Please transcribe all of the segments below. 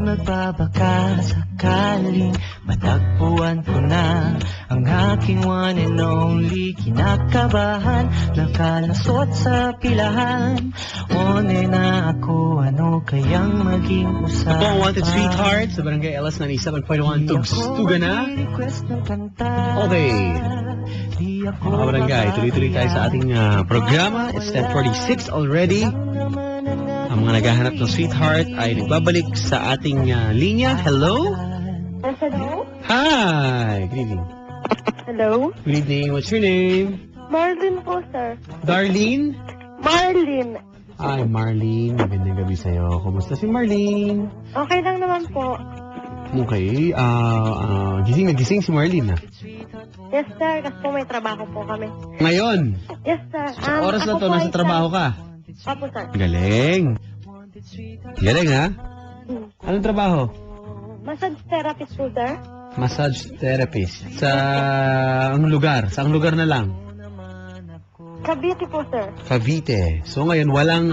nagbabaka sakaling matagpuan ko na ang aking one and only. Kinakabahan, nakalasot sa pilahan. One na ako, ano kayang maging usapan? Ako ang Wanted Sweetheart sa Barangay LS 97.1 Tugstuga na. Okay. Mga barangay, tuloy-tuloy tayo sa ating programa. It's 10:46 already. Ang mga naghahanap ng sweetheart ay nagbabalik sa ating linya. Hello? Hello? Hi! Good evening. Hello? Good evening. What's your name? Marlene po, sir. Darlene? Marlene. Hi, Marlene. Magandang gabi sa'yo. Kumusta si Marlene? Okay lang naman po. Okay. Gising na gising si Marlene, Yes, sir. Kasi po may trabaho po kami. Ngayon, Yes, sir. sa oras na to, nasa trabaho ka. Opo, sir. Galing. Galing, ha? Anong trabaho? Massage therapist po, sir. Massage therapist. Sa ang lugar? Sa ang lugar na lang? Cavite po, sir. Cavite. So ngayon, walang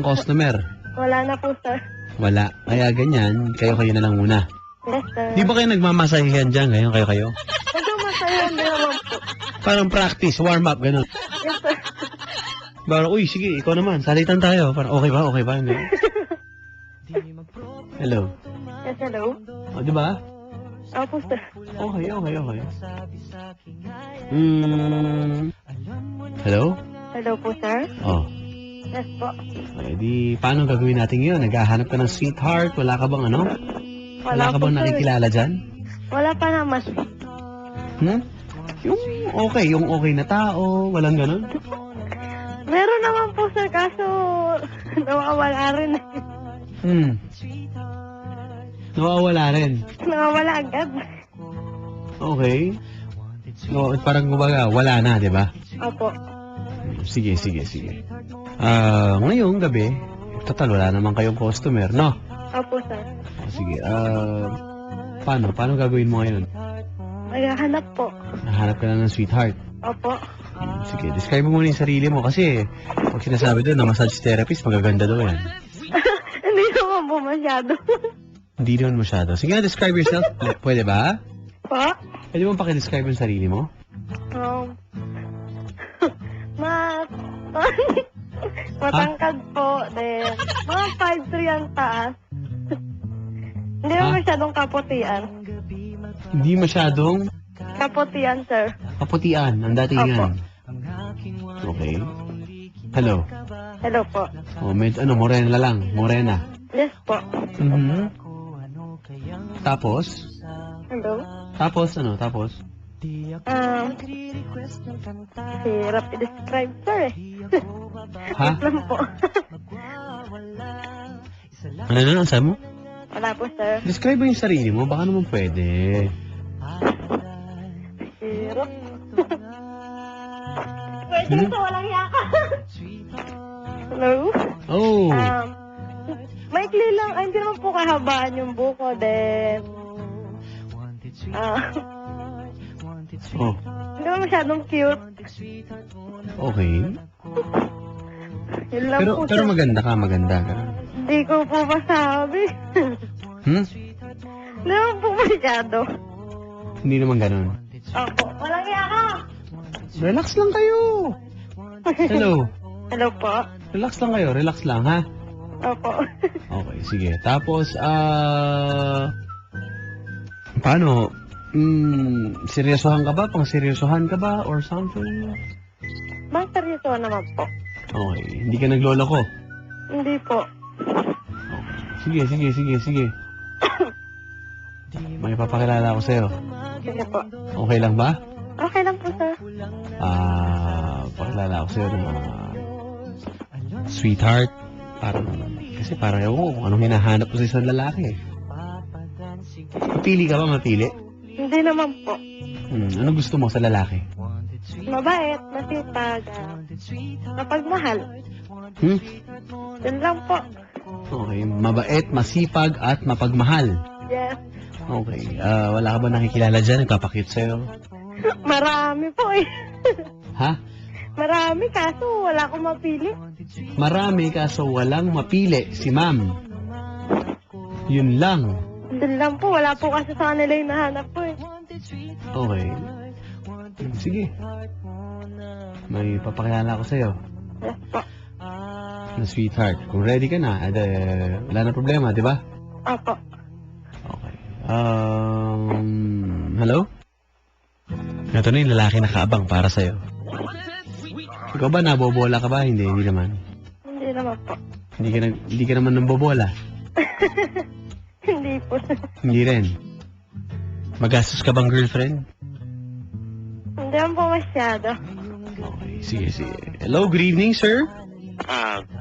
customer. Wala na po, sir. Wala. Kaya ganyan, kayo-kayo na lang muna. Yes, sir. Di ba kayo nagmamasahihan dyan ngayon, kayo-kayo? Medyo masaya naman po. Parang practice, warm up, gano'n. Yes, sir. Parang, uy, sige, ikaw naman, salitan tayo. Parang, okay ba? Okay ba? Hindi. Hello. Yes, hello. O, di ba? Opo, sir. Okay. Hello? Hello po, sir. Oh. Yes po. Okay, di, paano gagawin natin yun? Naghahanap ka ng sweetheart? Wala ka bang Wala ka po, bang sir. nakikilala dyan? Wala pa naman. Yung okay na tao, walang ganun? Meron naman po, sir. Kaso, nawawala rin. Nawawala rin. Nawawala agad. Okay. No, parang kumbaga, wala na, di ba? Opo. Sige. Ngayong gabi, total, wala naman kayong customer, no? Opo, sir. Sige, paano gagawin mo ngayon? Maghahanap po. Nahanap ka na ng sweetheart. Opo. Sige, describe mo muna yung sarili mo kasi pag sinasabi doon na massage therapist, magaganda daw yan. Hindi naman po masyado. Hindi naman masyado. Sige na, describe yourself. Pwede ba? Po? Pwede mo pakidescribe yung sarili mo? Matangkad po. Then, mga 5'3" ang taas. Hindi naman masyadong kaputian. Hindi masyadong Kaputian, sir. kaputian ang datingan. Okay. Hello. Hello po. Morena lang. Morena. Yes po. Tapos? Hello? Tapos? Hirap i-describe, sir eh. Ha? Lang po. Ano sabi mo? Wala po, sir. Describe mo yung sarili mo. Baka naman pwede. Hirap. Pwede sa walang yaka. Hello? Oh. Maikli lang. Ay, hindi naman po kahabaan yung buko. Then, Oh. hindi naman masyadong cute. Okay. Yun lang po, Pero sir. maganda ka. Hindi ko po masabi. Hindi naman po masyado. Hindi naman ganun. Opo. Walang yaka. Relax lang kayo. Hello. Hello po. Relax lang, ha? Opo. Okay, sige. Tapos, paano? Seryosohan ka ba? Pang-seryosohan ka ba? Or something? Mas seryoso naman po. Okay. Hindi ka nagloloko? Hindi po. Sige. May papakilala ako sa'yo. Sige po. Okay lang ba? Okay lang po, sir. Pakilala ako sa'yo ng mga sweetheart. Parang ewan ko kung anong hinahanap ko sa isang lalaki. Mapili ka ba? Hindi naman po. Ano gusto mo sa lalaki? Mabait, masipag, mapagmahal. Yun lang po. Okay, mabait, masipag, at mapagmahal. Yes. Okay, wala ka ba nakikilala dyan? Nagpapakit sa'yo? Marami po eh. Ha? Marami, kaso wala akong mapili. Marami kaso walang mapili si ma'am. Yun lang. Doon lang po, wala po kasi sa kanila yung nahanap po eh. Okay. Sige. May papakilala ko sa'yo. Yes po. Na sweetheart. Kung ready ka na, wala na problema, di ba? Opo. Okay. Hello? Ito na yung lalaki na kaabang para sa'yo. Ikaw ba, nabobola ka ba? Hindi naman. Hindi naman po. Hindi ka naman nambobola. Hindi po. Hindi rin. Magastos ka bang girlfriend? Hindi naman po masyado. Okay, sige. Hello, good evening, sir.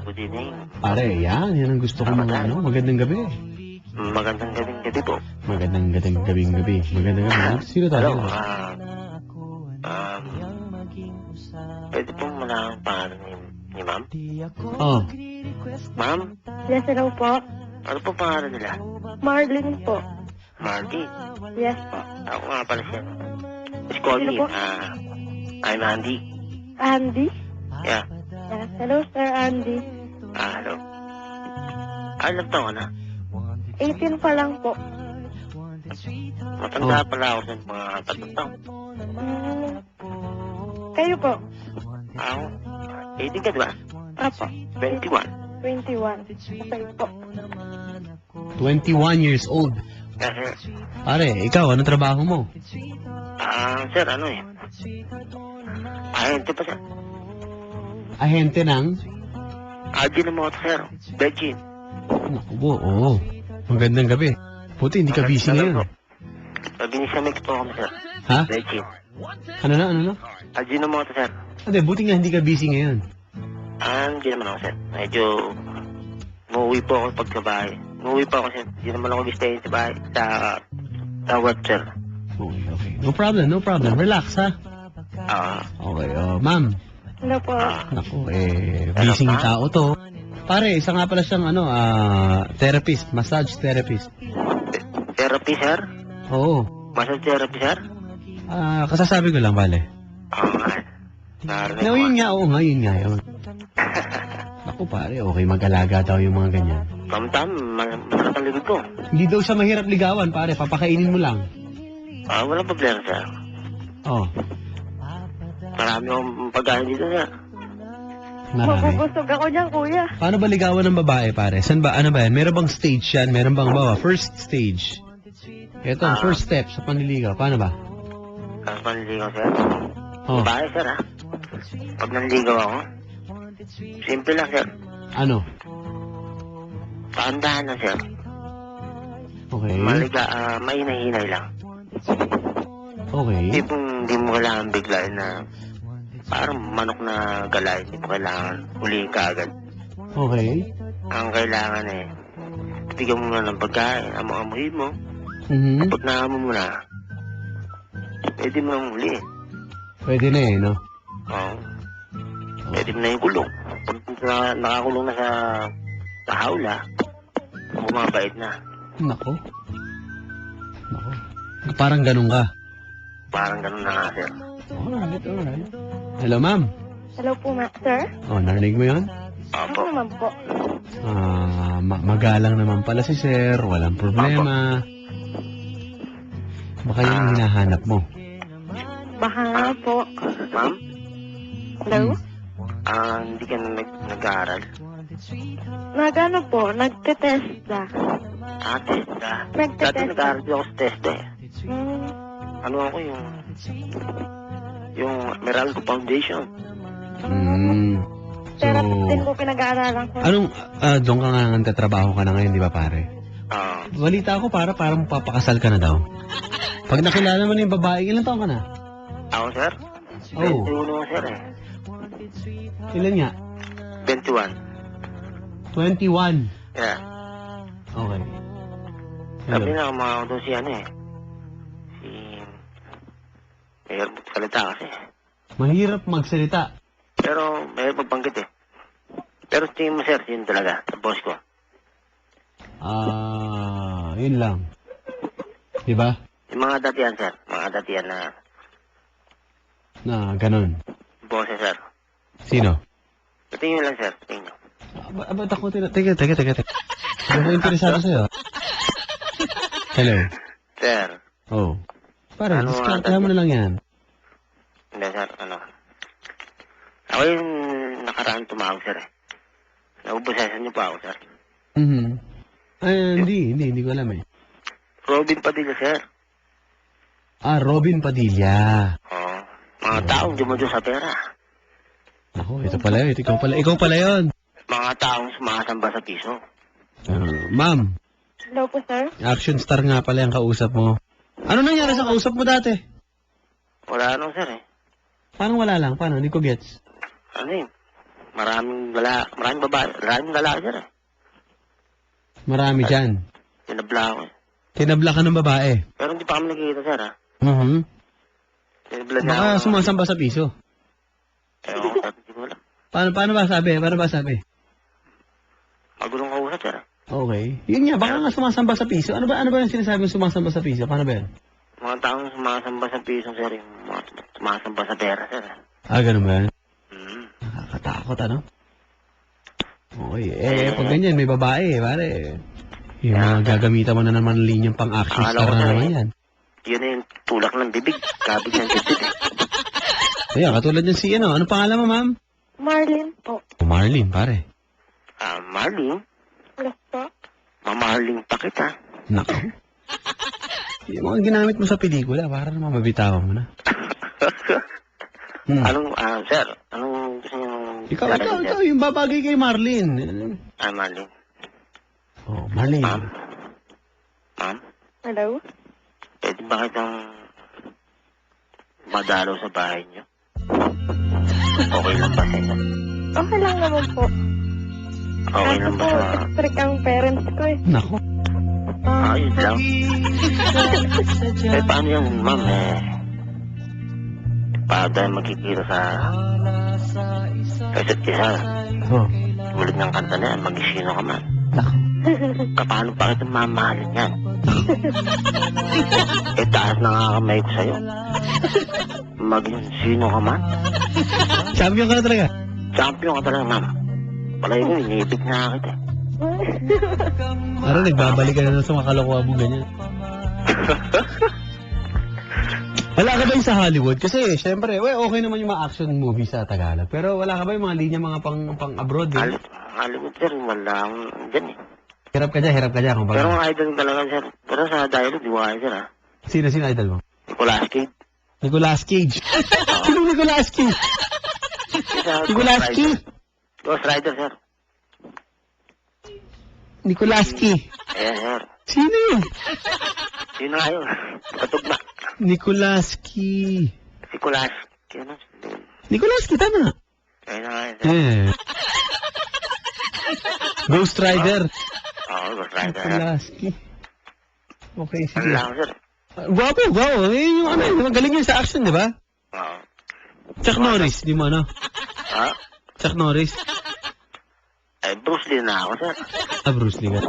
Good evening. Pare, yan ang gusto ko mga magandang gabi. Magandang gabi po. Magandang gabi. Magandang gabi. Sino tayo? Hello, pwede pong malaman ang pangalan ni ma'am? Oh, Ma'am, Yes, hello po. ano po pangalan nila? Marlene po. Marty. Yes po. Ako nga pala siya. Just call Sino me. po? I'm Andy. Andy? Yeah. Yes, hello Sir Andy. Hello. Ilan taon ka na? 18 pa lang po. Matanda pala ako sa mga 3 taon. Kayo po? Ako? 18 ka diba? Apo. 21. 21. Okay po. 21 years old. Yeah, sir. Pare, ikaw, anong trabaho mo? Sir, ano eh? Ito pa sir. Ahente ng? Algin na motor, sir. Virgin. Naku po, oo. Magandang gabi. Puti, hindi ka busy ngayon. Binisamik po kami, sir. Ha? Virgin. Ano na? Algin na motor, sir. Hindi, buti nga hindi ka busy ngayon. Hindi naman ako, sir. Medyo umuwi po ako pagkabahay. Umuwi po ako, sir. Hindi naman ako stay sa bahay. Sa work, sir. Okay. No problem. Relax, ha? Okay, ma'am. Hello po. Naku, busy ng tao to. Pare, isa nga pala siyang, therapist, massage therapist. Therapy, sir? Oo. Massage therapy, sir? Kasasabi ko lang, pare. Narinig No, ko. yun nga, yun. Naku, pare, okay mag-alaga daw yung mga ganyan. Tamtam, masarap ang likod ko. Hindi daw siya mahirap ligawan, pare. Papakainin mo lang. Walang problema, sir. Oh, Marami akong pagkain dito, sir. marami. Mabubusog ako dyan, kuya. Paano ba ligawan ng babae, pare? San ba? Ano ba yan? Meron bang stage yan? Meron bang first stage? Ito, ang first step sa panliligaw. Paano ba? Panliligaw, sir. Oh, Bahay, sir, ha? Pag nanligaw ako, simple lang, sir. ano? Paandahan lang, sir. Okay. Mahinay-hinay lang. Okay. Hindi mo kailangan biglain na parang manok na galay. Hindi mo kailangan huliin ka agad. Okay. Ang kailangan bigyan mo na ng pagkain, amo-amuhin mo. Mhm. Kapag naamo mo na, pwede mo nang huli. Pwede na no? Oo. Pwede mo na yung kulong. Pag nakakulong na sa hawla, bumabait na. Nako. Parang ganun ka. Parang ganun na nga, sir. Alright. Hello, ma'am. Hello po, sir. Oh, narinig mo yun? Ano Opo. naman po? Magalang naman pala si sir. Walang problema. Baka yun ang hinahanap mo. Baka nga po. Ma'am, Hello? hindi ka na nag-aaral. Nagano po? Nagtetesta. Testa. Nagtetest. Dati nag-aaral din ako sa testa eh. Ano ako yung Meralco Foundation. Therapist din po pinag-aaralan ko. Anong, doon ka nga nagtatrabaho ka na ngayon, di ba pare? Ah, Balita ko parang papakasal ka na daw. Pag nakilala mo na yung babae, ilan taon ka na? ako, sir? Oh. 21 ako, sir eh. Ilan nga? 21. 21. Yeah. Okay. Sabi Hello. na, mga doon si Mayor Salita kasi. Mahirap magsalita. Pero, may pagbanggit eh. Pero tingin mo, sir, yun talaga, sa boss ko. Yun lang. Di ba? Yung mga datihan, sir. Mga datihan na Na ganun. boss, sir. Sino? Tingin nyo lang, sir. Tingin nyo. Ba't ako Teka. Ano ba interesado sa'yo? Hello. Sir. Oh. Para, Ano diskartahan mo na lang yan. Hindi, sir. Ako yung nakaraan tumawag, sir. Naubusesan niyo pa ako, sir. Ay, hindi ko alam eh. Robin Padilla, sir. Ah, Robin Padilla. Oo. Mga taong dumudyo sa pera. Ako, ito pala yun. Ikaw pala yun. Mga taong sumasamba sa piso. Ma'am, Hello po, sir. action star nga pala yung kausap mo. Ano nangyari sa kausap mo dati? Wala nung, sir, eh. Paano wala lang? Paano? Hindi ko gets. Maraming babae, maraming lalaki, sir, eh. Marami dyan. Tinabla ako, eh. Tinabla ka ng babae. Pero hindi pa kami nakikita, sir, ha. Tinabla niya Baka ako. sumasamba sa piso. Ewan ko, sir, hindi ko alam. Paano ba sabi? Magulong kausap, sir, eh. Okay. Yun nga, baka nga sumasamba sa piso. Ano ba yung sinasabi ng sumasamba sa piso? Paano ba yan? Mga taong sumasamba sa piso, sir, yung mga sumasamba sa pera, sir. Ah, ganun ba yan? Hmm. Nakakatakot, ano? Okay. Pag ganyan, may babae, pare. Yung mga gagamitan mo na naman ng linyang pang-action Akala star ko, na sir, naman eh. yan. Yun na yung tulak ng bibig. Kabig ng bibig, eh. Ayan, katulad yan si ano. Ano pangalan mo, ma'am? Marlene po. Marlene, pare. Marlene, Hello po. mamarling pa kita. Nako. Yung mga ginamit mo sa pelikula, para naman mabitawan mo na. Sir, anong gusto niyo? Ikaw, yung babagay kay Marlene. Marlene. Oh, Marlene. Ma'am? Hello? Pwede ba kitang madalaw sa bahay niyo? Okay lang ba sa'yo? Okay lang naman po. Okay lang ba Kaso sa... po, strict ang parents ko eh. Nako. Ayos lang. Paano yan, ma'am, paano tayo magkikita sa isa't isa? Oh, Ulit ng kanta na yan, mag-isino ka man. nako. Paano pa kita mamahalin yan? Taas na nga kamay ko sa'yo. Maging sino ka man? Champion ka na talaga. Champion ka talaga, ma'am. Palay ko, inibig na kita. Para nagbabalik ka na sa mga kalokohan mo ganyan. Wala ka ba yung sa Hollywood? Kasi, syempre, okay naman yung mga action movie sa Tagalog. Pero wala ka ba yung mga linya mga pang-abroad? Hollywood, sir, wala akong dyan, eh. Hirap ka dyan. Pero Kumbaga. ang idol talaga, sir. Pero sa dialogue, di ko kaya, sir, ha? Sino idol mo? Nicolas Cage. Nicolas Cage. Sino Nicolas Cage? Nicolas Cage? Ghost Rider, sir. Nicolas Cage. Ayan, sir. Sino yun? Sino nga yun? Patugma. Nicolas Cage. Nicolas. Ano? Nicolas Cage, tama. Ayan nga yun, sir. Ghost Rider. Oo, Ghost Rider. Nicolas Cage. Okay, Ano sige. lang, sir? Gwapo. Yung magaling yun sa action, di ba? Oo. Chuck Norris, di mo ano? Ha? Chuck Norris. Bruce Lee na ako, sir. Bruce Lee ka.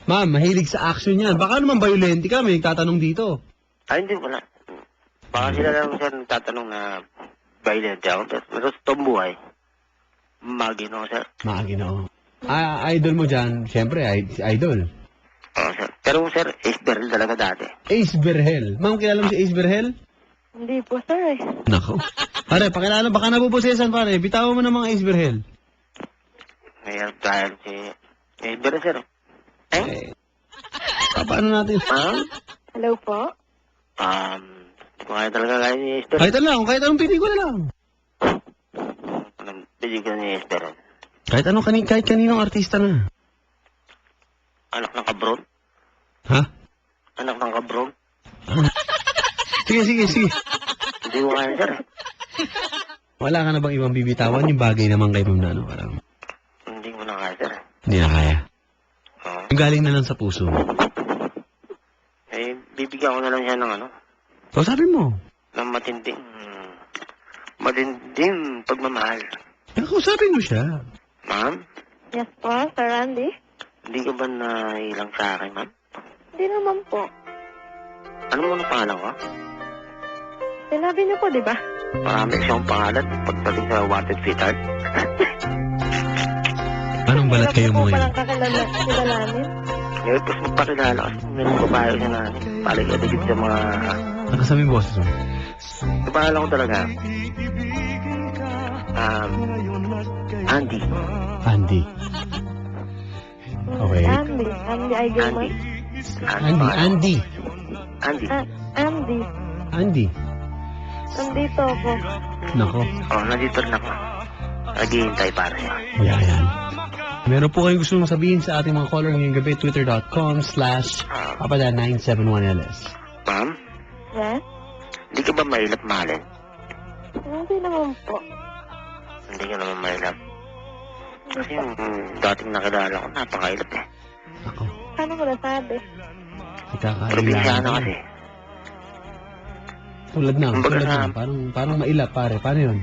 Ma'am, mahilig sa action yan. Baka naman violente ka, may nagtatanong dito. Ay, hindi, wala. Baka sila lang, sir, nagtatanong na violent ako. Pero sa tombuhay, magino, sir. Maagino. Idol mo dyan, syempre, idol. Oo, sir. Pero, sir, Ace Beryl talaga dati. Ace Berhel. Ma'am, kilala mo si Ace Berhel? Hindi po, sir eh. Nako. Pare, pakilala, baka nabubusesan pare. Bitawan mo ng mga Ace Berhel. Mayroon tayo si Ace Beryl, sir. Paano natin? Ma'am? Hello po? Hindi ko kaya talaga kaya ni Ace Beryl. Kahit anong pelikula lang. Anong pelikula ni Ace Beryl? Kahit kaninong artista na. Anak ng kabron? Ha? Anak ng kabron? Sige. Hindi ko kaya, sir. Wala ka na bang ibang bibitawan? Yung bagay naman kay Ma'am na ano, parang Hindi ko na kaya, sir. hindi na kaya. Oo. Yung galing na lang sa puso mo. Bibigyan ko na lang siya ng So, sabi mo. ng matinding pagmamahal. Kausapin mo siya. Ma'am, Yes po, Sir Randy? hindi ka ba nailang sa akin, ma'am? Hindi naman po. Ano mo na pangalan ko? Sinabi niyo po, di ba? Marami siyang pangalan pagdating sa Wanted Sweetheart. Anong balat kayo mo Wala po ngayon? palang kilalanin. Ngayon, tapos magpakilala kasi meron babae siya na paligid sa mga... Nakasabi yung boses mo. Kapahala ko talaga. Andy. Andy. Okay. Andy. Andy Aigerman. Andy. Andy. Andy. Andy. Nandito ako. Nako. Oh, nandito rin ako. Naghihintay para siya. Yan. Meron po kayong gusto mong sabihin sa ating mga caller ngayong gabi, twitter.com/papada971ls. Ma'am, Yes? hindi ka ba mahilap mahalin? Hindi naman po. Hindi ka naman mahilap. Kasi yung dating nakilala ko, napakahilap eh. Ako. Paano ko nasabi? Probinsyano Kita kasi. Tulad na. Kumbaga Tulad na. sa- Parang mailap, pare. Paano yun?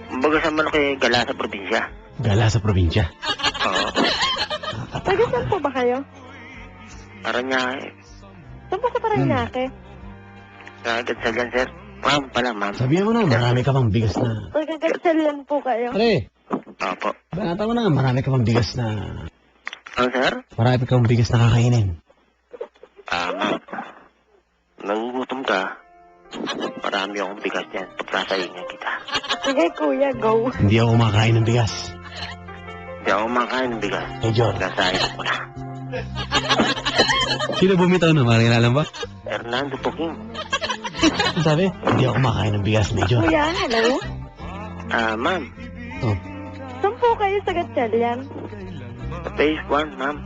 Kumbaga sa malaki gala sa probinsya. Gala sa probinsya. Oo. Taga saan po ba kayo? Parang niya eh. Saan po sa Paranaque? Agad sa gan, sir. Ma'am pala, ma'am. Sabihan mo na, marami ka pang bigas na. Taga Gatchalian po kayo? Pare, Opo. banata mo na, marami ka pang bigas na. Ano, sir? Marami ka pang bigas na kakainin. Ma'am. Nangugutom ka. Marami akong bigas yan. Pagsasahingan kita. Sige kuya, go. Hindi ako kumakain ng bigas. Hindi ako makain ng bigas. Hey, John. Pagsasahingan ko na. Sino bumitaw na? Makakilala ba? Hernando Puking. Ano sabi? Hindi ako kumakain ng bigas, Major. Kuya, hello? Ma'am. Oh. Saan po kayo sa Gatchalian? Sa phase 1, ma'am.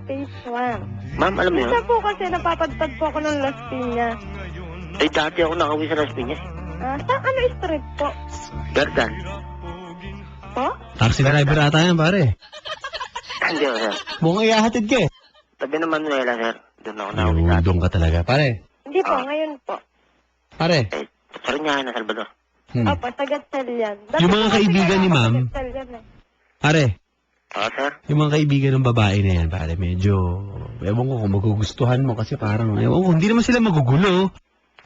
Phase 1. Ma'am, alam mo yun? Isa po kasi napapadpad po ako ng Las Piñas. Eh, dati ako nakauwi sa Las Piñas. Sa ano street po? Gardan. Po? Taxi driver ata yan, pare. Hindi ako, sir. Mukhang ihahatid ka eh. Tabi ng Manuela, sir. Doon ako nakauwi sa atin. Doon ka talaga. Pare. Hindi po, ngayon po. Pare. Eh, sa Rinyahan na Salvador. Opo, sa Gatchalian. Yung mga kaibigan ni ma'am? Pare. Sir. Yung mga kaibigan ng babae na yan, pare, medyo, ewan ko kung magugustuhan mo kasi parang, ewan ko, hindi naman sila magugulo.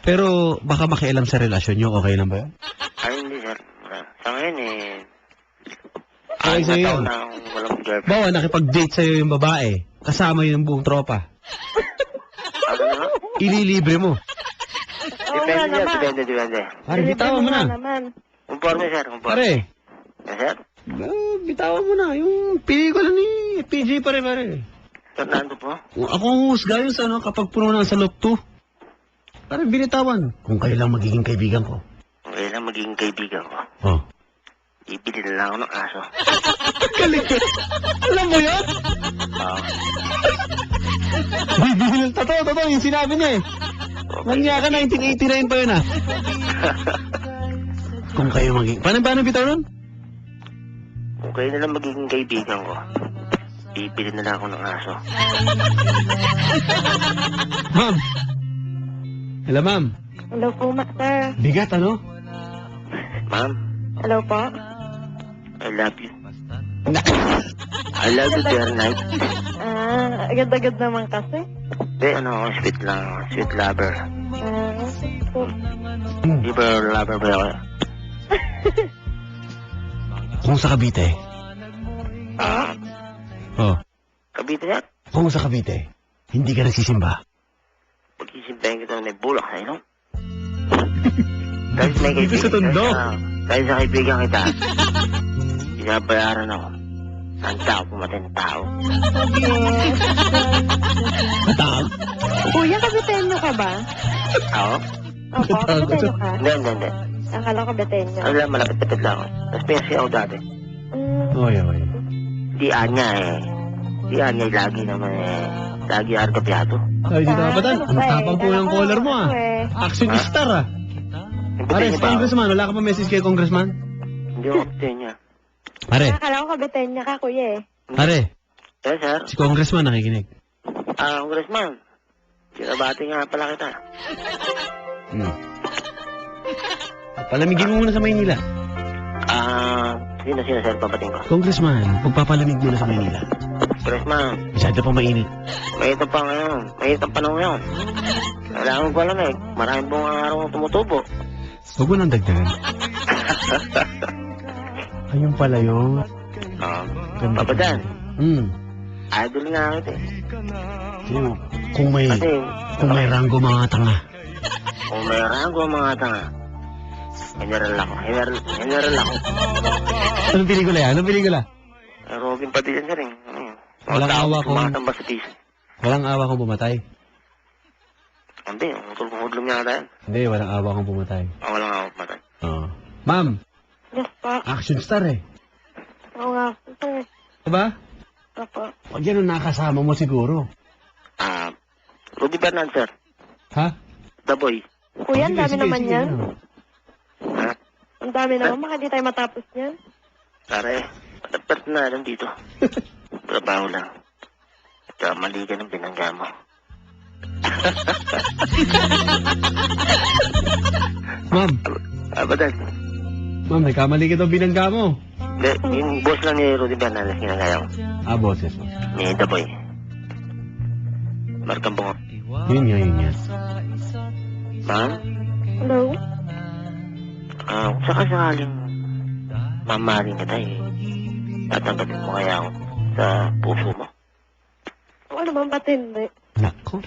Pero baka makialam sa relasyon nyo, okay lang ba yun? Ay, hindi, sir. Sa ngayon, Okay sa'yo taon yun. na akong walang girlfriend. Bawa, nakipag-date sa'yo yung babae, kasama yung buong tropa. Ano na? Ililibre mo. Oo nga Depende, sir. naman. Depende. Pare, bitawan mo na. naman. Conforme, sir. Conforme. Pare, Yes, sir. bitawan mo na. Yung pelikula ni PJ pare. Fernando po. Ako ang husga yun sa ano, kapag puno na sa loop 2. Pare, binitawan. Kung kayo lang magiging kaibigan ko. Okay lang magiging kaibigan ko. Oh. Ibili na lang ako ng aso. Galing ka. Alam mo yun? Oo. Bibili. Totoo, yung sinabi niya eh. Manya ka, 1989 pa yun ah. Kung kayo magiging... Paano bitaw nun? Kung kayo na lang magiging kaibigan ko, ibili na lang ako ng aso. Ma'am. Hello, ma'am. Hello po, sir. Bigat, ano? Ma'am, Hello po. I love you. I love you, dear night. Agad-agad naman kasi. Hindi, ano, sweet lang. Sweet lover. Po. Liver lover ba ako? Kung sa Cavite. Oh. Kabito yan. Kung sa Cavite, hindi ka nagsisimba. Pag-isimbahin kita may bulak sa ilong. Dahil may kaibigan. Dito sa tondo. Dahil sa kaibigan kita, binabayaran ako. Ang tao pumatay ng tao. Matang. Kuya, kabitenyo ka ba? Ako? Opo, kabitenyo ka. Hindi. Akala ko kabitenyo. Ano lang, malapit-lapit lang ako. Tapos pinasi ako dati. Oy. Di Anya eh. Di Anya lagi naman eh. Lagi argabyado. Ay, dito ka patan. Ang tapang po ng caller mo ah. Action star ah. Pare, Pare, sa congressman, wala ka pa message kay congressman? Hindi ako kapatid niya. Pare, Akala ko kabitenyo ka, kuya eh. pare, Yes, sir. si congressman nakikinig. Congressman. Sinabati nga pala kita. Palamigin mo muna sa Maynila. Sino, sir, papating ko? Congressman, magpapalamig muna sa Maynila. Congressman, Masyado pa mainit. mainit pa ngayon. Mainit ang panahon ngayon. Kailangan ko alam eh. Maraming buong araw ang tumutubo. Huwag mo nang dagdagan. Ayun pala yun. Ganda Papa Dan, Hmm. idol nga kita eh. Sino? Kung may, Kasi, kung may ranggo mga tanga. kung may rango mga tanga, general ako. General ako. Anong pelikula yan? Anong pelikula? Robin Padilla na rin. Ano yun? Walang awa kung- Tumatamba sa piso. Walang awa kung pumatay. Hindi, utol-hudlong yata yan. Hindi, walang awa kung pumatay. Walang awa matay. Oo. Ma'am, Yes po. action star eh. Oo nga. Sir. Diba? Opo. Pag yan ang nakasama mo siguro. Rudy Bernard, sir. Ha? The Boy. Kuya, ang Sige, dami sige, naman sige, yan. ano. Ha? Ang dami naman. Baka di tayo matapos yan. Pare, personalan dito. Trabaho lang. At mali ka ng binangga mo. Ma'am, Badan. ma'am, may kamali ka daw binangga mo. Hindi, yung boss lang ni Rudy Bernard, ginagaya ko. Boses. Ni The Boy. Markang bungot. Yun nga. Ma'am, Hello? kung sakasakaling mamahalin kita tatanggapin mo kaya ako sa puso mo. O ano bang ba't hindi? Nako.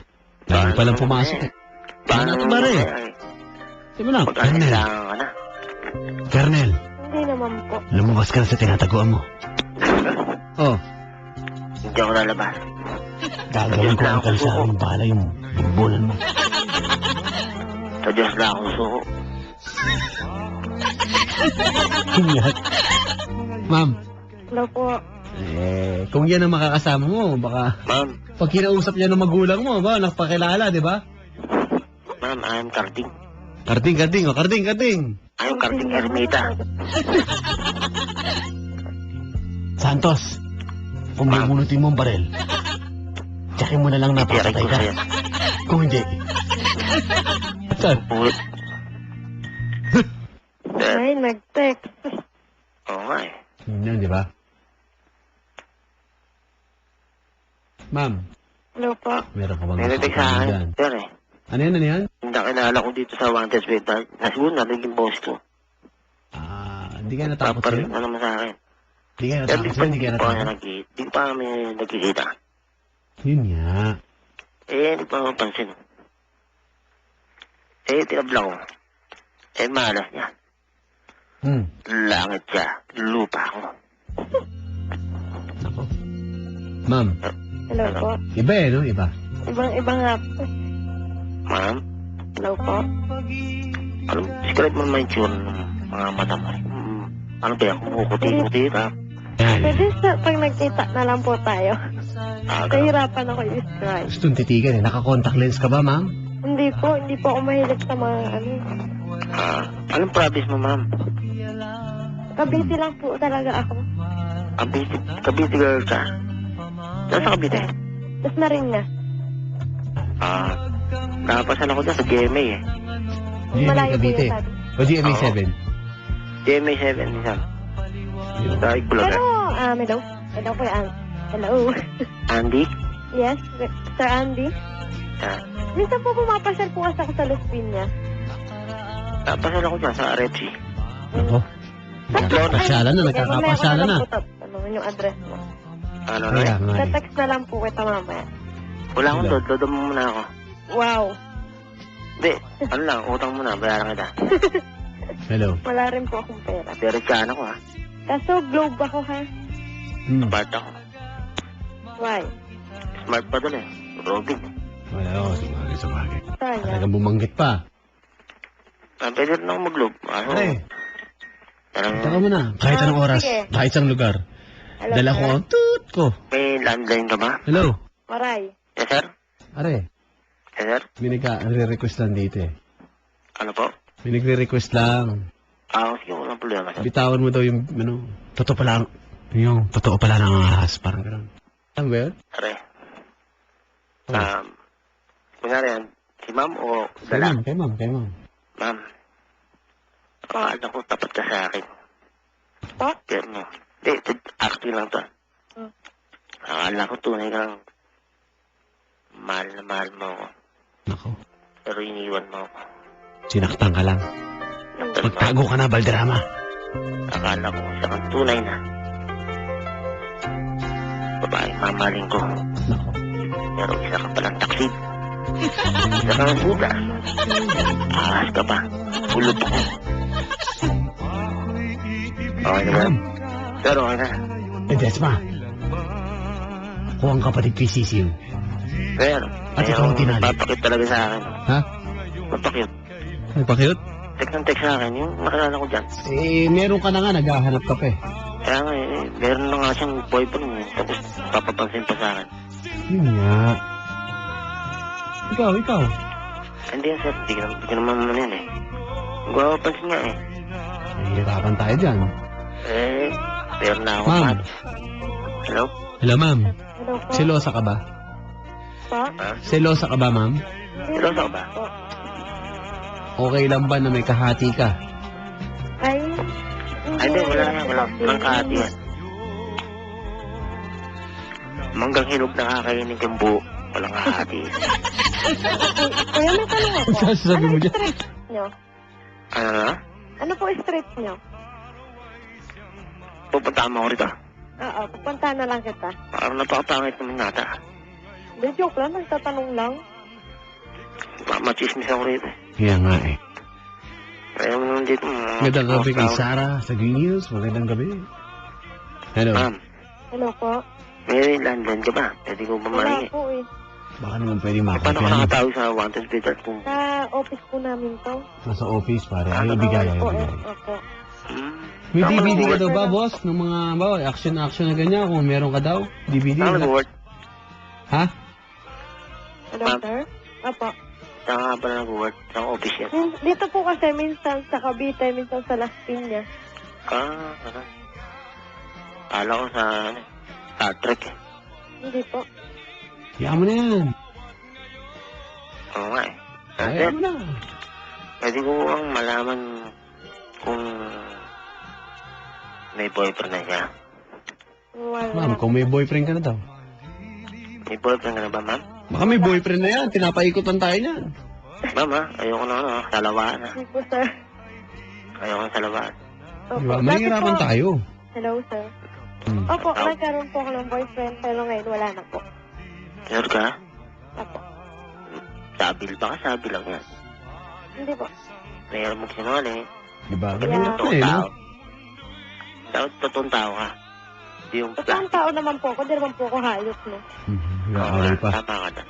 Lagi palang pumasok eh. Paano ito ba rin? Sige mo na. Colonel. Pagkakailangan ka na. Colonel, Hindi naman po. lumabas ka na sa tinataguan mo. Oh. Hindi ako lalabas. Gagawin ko ang kalsarang bala yung bumbulan mo. Sa Diyos lang ako suko. Yan. Ma'am, Hello po. kung yan ang makakasama mo, baka Ma'am, pag kinausap niya ng magulang mo, nakapakilala, di ba? ma'am, I am Carding. Karding. I am Carding Ermita. Santos, kung may bunutin mo ang barel, tsakin mo na lang Tiyakin napakatay ko ka. sa'yo. Kung hindi. Saan? Ulit. Ay, nag-text. Oo nga eh. Yun, di ba? Ma'am, Hello po. meron ka bang Nilitig sa akin. dyan? Sir eh. Ano yan? Hindi nakilala ko dito sa Wanted Sweetheart. Nasiguro naging boss ko. Hindi ka natakot Paparin sa'yo? na naman sa akin. Hindi ka Pero natakot sa'yo? Hindi ka natakot? di pa kami nagkikita. Yun nga. Hindi pa mapansin. Tinabla ko. Malas niya. Langit siya. Lupa ako. Ako. Ma'am, Hello po. iba no? Iba. Ibang nga po. Ma'am, Hello po. describe mo naman yung tsura ng mga mata mo. Ano ba yan? Kumukuti-kuti ka. Pwede pag nagkita na lang po tayo. Nahirapan ako i-describe. Gustong titigan eh. Naka-contact lens ka ba, ma'am? Hindi po ako mahilig sa mga ano. Anong province mo, ma'am? Kabisi lang po talaga ako. Cavite girl ka. Nasa Cavite? Tapos na rin na. Nakapasan ako dyan sa GMA eh. Malayo po Cavite. yung sabi. O GMA 7? GMA 7 minsan. Sa Ikbulaga. Pero, hello. Hello po yan. Hello. Andy? Yes, Sir Andy. Minsan po pumapasyal po kasi ako sa Los Piñas. Napasan ako dyan sa RFC. Ako. Nagkakapasyalan na, nagkakapasyalan na. Ano yung address mo? Ano na Kaya eh? nga Sa eh. text na lang po kita mamaya. Wala akong Hello. lodo mo muna ako. Wow. Hindi, ano lang, utang mo na, bayaran kita. Hello. Wala rin po akong pera. Diretsyan ako ha. Kaso globe ako ha. Smart ako. Why? Smart pa dun eh. Robin. Wala ako, sabagay. Sayang. Talagang bumanggit pa. Pwede rin ako mag-globe. Pare, Parang taka mo na. Kahit anong oras, sige. kahit saan lugar. Hello, Dala ko sir. ang toot ko. may landline ka ba? Hello. Maray. Yes, sir? Are, Yes, sir? may nagre-request lang dito eh. Ano po? May nagre-request lang. Sige, walang problema, sir. Bitawan mo daw yung, totoo pala, ng ahas. Parang gano'n. Ano ba yun? Pare. Oh. Kunyari yan, si ma'am o Kay dala? ma'am. Ma'am. Akala ko tapat ka sa akin. Po? Pero no. Hindi, acting lang to. Akala ko tunay kang mahal na mahal mo ako. Nako, Pero iniwan mo ako. sinaktan ka lang. Magtago ka na, Balderrama. Akala ko siya kang tunay na. Babae, mamaling ko. Nako. Pero isa ka palang taksid. Isa ka ng buta. Ahas ka pa. Ulot ako. Okay na ba? Pero okay na. Desma. Ako ang kapatid kay Sisiw. Pero, At ikaw ang tinali. papakit talaga sa akin. Ha? Papakit. Nagpa-cute? Text ng text sa akin, yung nakilala ko dyan. Meron ka na nga, naghahanap ka pa eh. Kaya nga, meron na nga siyang boyfriend eh. Tapos, papapansin pa sa akin. Yun nga. Ikaw. Hindi yan, sir. Hindi ka naman naman yun eh. Papapansin nga eh. Nahihirapan tayo dyan. Meron na ako. Ma'am. Hello? Hello, ma'am. Hello po. Selosa ka ba? Pa? Ha? Selosa ka ba, ma'am? Hello, ka ba? Po. Okay lang ba na may kahati ka? Ay, Ay, wala yan. Walang kahati yan. Manggang hinog nakakainig yung buo. Walang kahati. Kuya, may tanong ako. Sasabi mo Ano dyan? street nyo? Ano na? Ano po street nyo? Pupunta mo ako rito. Oo, pupunta na lang kita. Parang napakapangit naman nata. Hindi, joke lang. Nagtatanong lang. Machismis ako rito. Kaya nga eh. Kaya mo naman dito. Magandang gabi kay Sarah sa Green Hills. Magandang gabi. Hello. Ma'am, Hello po. may landline ka ba? Pwede ko ba Wala maringi? po eh. Baka naman pwede Paano ka makakapyan. nakatawag sa wanted Twitter kung... Sa office po namin to. Nasa office, pare. Ay, ibigay. Opo, Ibigay. opo. May Tama DVD lang, ka daw ba, boss? Ng mga, action na ganyan. Kung meron ka daw, DVD. Saan ka nag-work? Ha? Hello, Ma'am? sir? Opo. Saan ka pala nag-work? Saan office yan? Dito po kasi minsan sa Cavite, minsan sa Las Piñas. Ano? Kala ko sa... Star Trek eh. Hindi po. Kaya mo na yan. Oo nga eh. Kaya Sir, mo na. pwede ko ang malaman kung may boyfriend na siya. Wala. Ma'am, kung may boyfriend ka na daw. May boyfriend ka na ba, ma'am? Baka may boyfriend na yan. Pinapaikutan tayo niyan. Ma'am ha, ayoko na ano, salawaan ha. Hindi po, sir. Ayoko na salawaan. Di ba? Mahirapan Dati po- tayo. Hello, sir. Hmm. Opo, nagkaroon po ako ng boyfriend, pero ngayon wala na po. Sure ka? Opo. Sabil ba ka? Sabil lang yan. Hindi po. Mayroon mo sinungaling. Di ba? Yeah. Ganun na Totoong eh, no? tao. Dapat totoong tao ka. Hindi yung Totoong tao naman po ako, di naman po ako hayop, no? Nag-away pa. Tama ka na.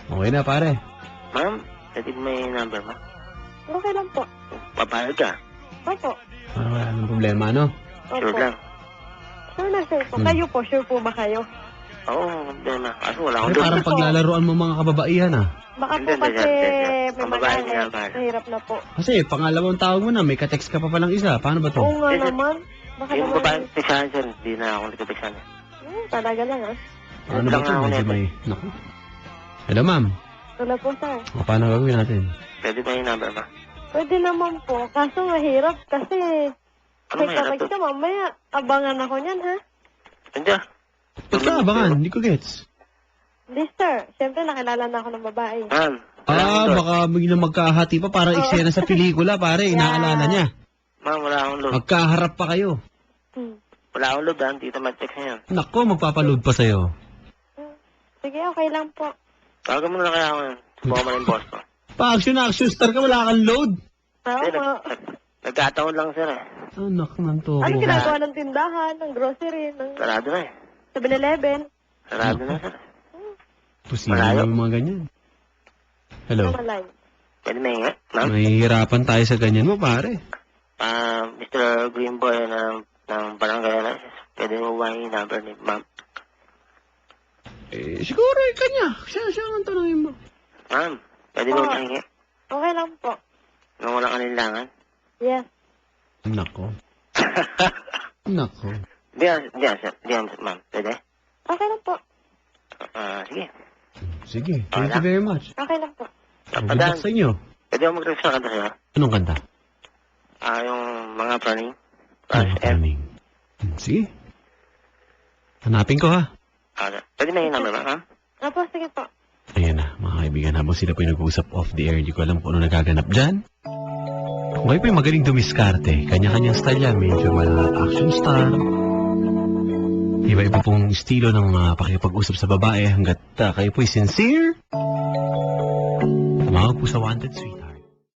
Okay na, pare. Ma'am, pwede mo may number mo? Okay lang po. Papayag ka. Opo. Parang wala nang problema, no? Sure Opo. lang. Sure na, sir po. Hmm. Kayo po, sure po ba kayo? Oo, problema. Kaso wala Ay, akong doon. parang paglalaroan mo mga kababaihan, ah. Baka po Hindi, kasi hindi. may Ang babae mga niya, babae. mahirap na po. Kasi pangalawang tawag mo na, may ka-text ka pa palang isa. Paano ba to? Oo nga Hindi, naman. Baka Yung naman. babae pisahan sir, hindi na ako nagkapisahan. Talaga lang, ah. Ano ba to? Lang ako Medyo nito. may... Naku. Hello, ma'am. Wala po, sir. O, paano gagawin natin? Pwede ba yung number mo? Pwede naman po. Kaso mahirap kasi... Ano Teka, mahirap to? teka, mamaya. Abangan ako niyan, ha? Nandiyan. Ba't ka abangan? Hindi ko gets. Hindi, sir. Siyempre, nakilala na ako ng babae. Ma'am. wala akong load. Baka biglang magkahati pa. Parang eksena sa pelikula, pare. Inaalala niya. Ma'am, wala akong load. Magkaharap pa kayo. Hmm. Wala akong load ha, hindi naman text ngayon. Nako, magpapaload pa sa'yo. Sige, okay lang po. Tawagan mo na kaya ako yun. Subukan mo na yung boss ko. Pa-action na action star ka, wala kang load. Hindi, Tama. nagkataon lang sir eh. Anak ng toko. Ano ginagawa ng tindahan, ng grocery, ng Sarado na eh. 7-Eleven? Sarado na sir. Posible Malayo. yung mga ganyan. Hello. Malay. Pwede na nga. Ma'am, Mahihirapan tayo sa ganyan mo, pare. Mr. Greenboy ng Barangay Alliance. Pwede mo ba yung number ni ma'am? Siguro kanya. Siya ang tanongin mo. Ma'am, pwede mo mahingi? Okay lang po. Nung walang kanilangan? Yes. Nako. Nako. Hindi, ma'am. Pwede? Okay lang po. Sige. Sige, thank you very much. Okay lang po. Good Papadaan. luck sa inyo. Pwede mo mag-request na kanta sa'yo? Anong kanta? Yung mga praning. Anong planning? Sige. Hanapin ko, ha? Pwede na yung number mo, ma'am? Opo, sige po. Ayan na, mga kaibigan, habang sila po yung nag-uusap off the air, hindi ko alam kung ano nagaganap dyan. Kung kayo po yung magaling dumiskarte, kanya-kanyang style yan, medyo action star, Iba-iba pong estilo ng pakipag-usap sa babae hanggat kayo po'y sincere. Tumawag po sa Wanted Sweetheart.